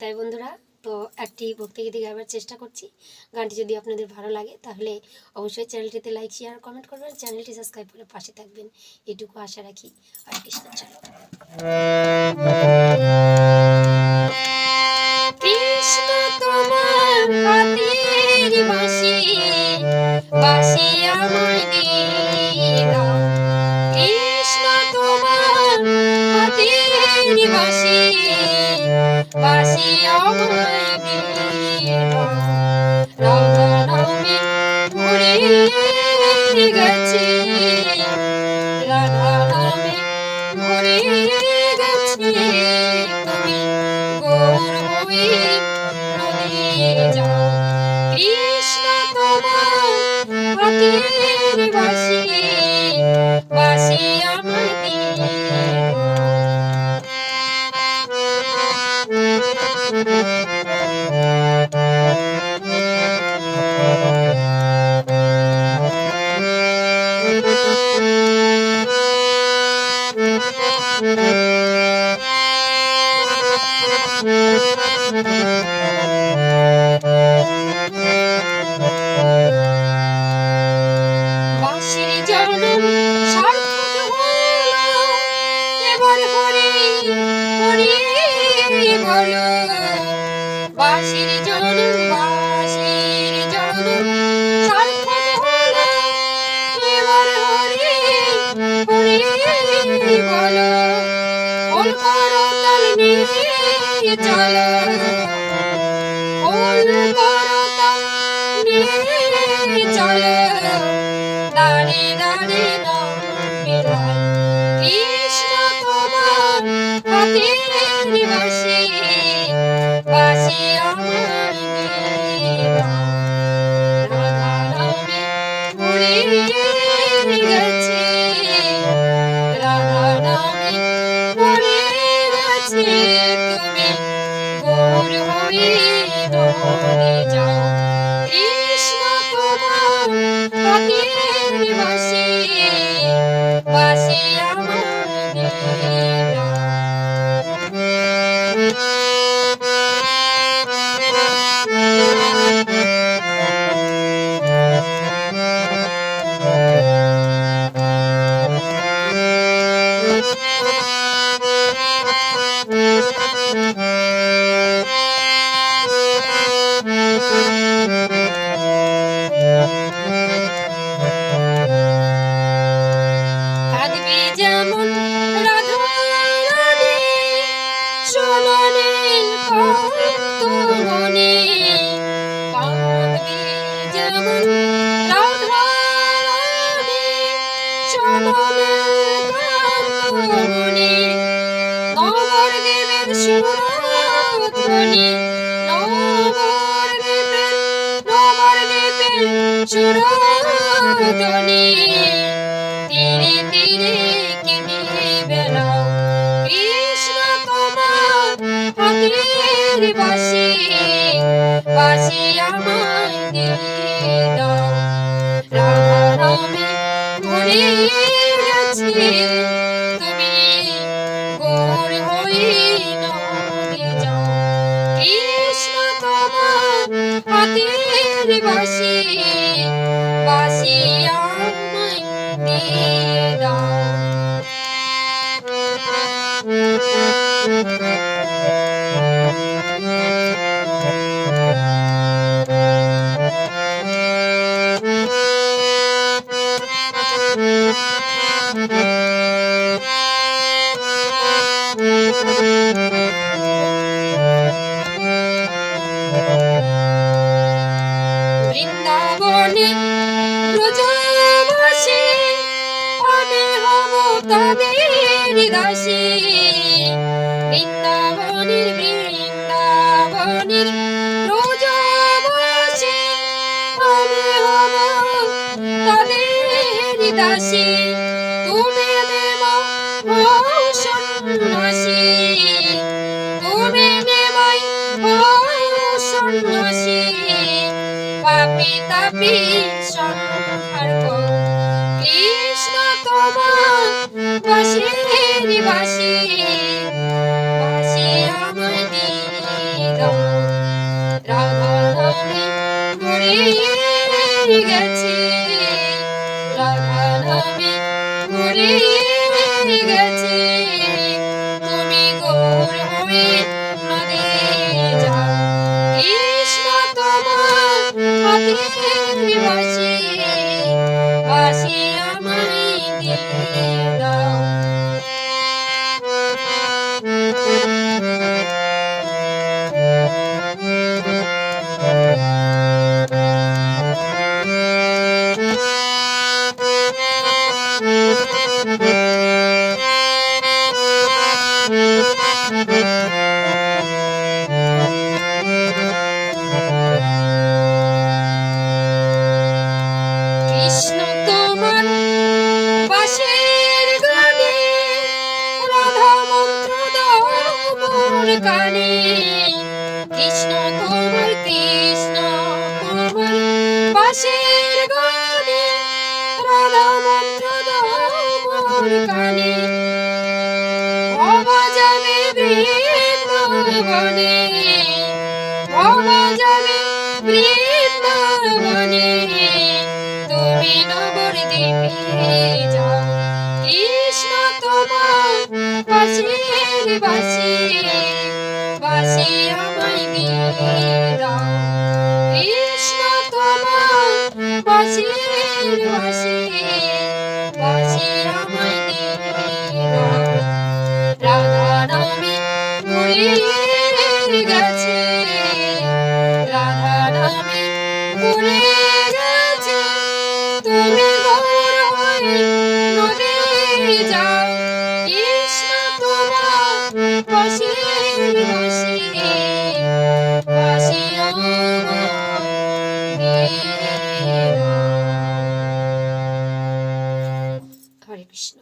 তাই বন্ধুরা, তো একটি ভক্তিগীতি গাইবার চেষ্টা করছি। গানটি যদি আপনাদের ভালো লাগে তাহলে অবশ্যই চ্যানেলটিতে লাইক শেয়ার কমেন্ট করবেন, চ্যানেলটি সাবস্ক্রাইব করে পাশে থাকবেন, এটুকু আশা রাখি। হরে কৃষ্ণ। চলো। কৃষ্ণ তোমার হাতের বাঁশি, বাঁশি আমায় দিয়ে দাও। কৃষ্ণ তোমার হাতের বাঁশি, বাঁশি আমায় দিয়ে দাও। রাধা নামে ভরে গেছে, রাধা নামে ভরে গেছে, তুমি গৌর হয়ে নদী যাও। কৃষ্ণ তোমার হাতের বাঁশি, বাঁশি আমায় দিয়ে দাও। বাঁশির জনম সার্থক হলো, এবার হরি হরি বলো। বাঁশির জনম সার্থক হলো, এবার হরি হরি বলো। খোল করতাল নিয়ে চলো, খোল করতাল নিয়ে চলো, দাঁড়ে দাঁড়ে নাম মিলাই। কৃষ্ণ তোমার হাতের বাঁশি, বাঁশি আমায় দিয়ে দাও। রাধা নামে ভরে গেছে, রাধা নামে ভরে গেছে, তুমি গৌর হয়ে নদী যাও। কৃষ্ণ তোমার হাতের বাঁশি, বাঁশি আমায় দিয়ে দাও। কাঁদবে যেমন রাধা রানী, সোনালীল কান্তমণি। কাঁদবে যেমন রাধা রানী, সোনালীল কান্তমণি। নবদ্বীপের সুরধ্বনি, নবদ্বীপের সুরধ্বনি। তীরে তীরে কেঁদে বেড়াও। কৃষ্ণ তোমার হাতের বাঁশি, বাঁশি আমায় দিয়ে দাও। রাধা নামে ভরে গেছে, তুমি গৌর হয়ে নদী যাও। কৃষ্ণ তোমার হাতের বাঁশি, বাঁশি আমায় দিয়ে দাও। বৃন্দাবনে ব্রজবাসী, আমি হব তাদের দাসী। বৃন্দাবনের ব্রজবাসী, আমি হব তাদের দাসী। তুমি নেমা হও সন্ন্যাসী, তুমি নেমাই হও সন্ন্যাসী। পাপী তাপী সংহার করো। কৃষ্ণ তোমার বাঁশির বাঁশি, বাঁশি আমায় দিয়ে কৃষ্ণ তোমার বাঁশির গানে রাধা মন্ত্র দাও মোর কানে ভবা যাবে বৃন্দাবনে ভবা যাবে বৃন্দাবনে তুমি নবদ্বীপে যাও কৃষ্ণ তোমার বাঁশির বাঁশি বাঁশি আমায় দিয়ে দাও কৃষ্ণ তোমার বাঁশির বাঁশি বাঁশি আমায় দিয়ে দাও রাধা নামে ভুলে গেছে রাধা নামে ভুলে গেছে তুমি গৌর হয়ে নদী যাও কৃষ্ণ তোমার বাঁশির বাঁশি বাঁশি আমায় দিয়ে দাও। হরে কৃষ্ণ।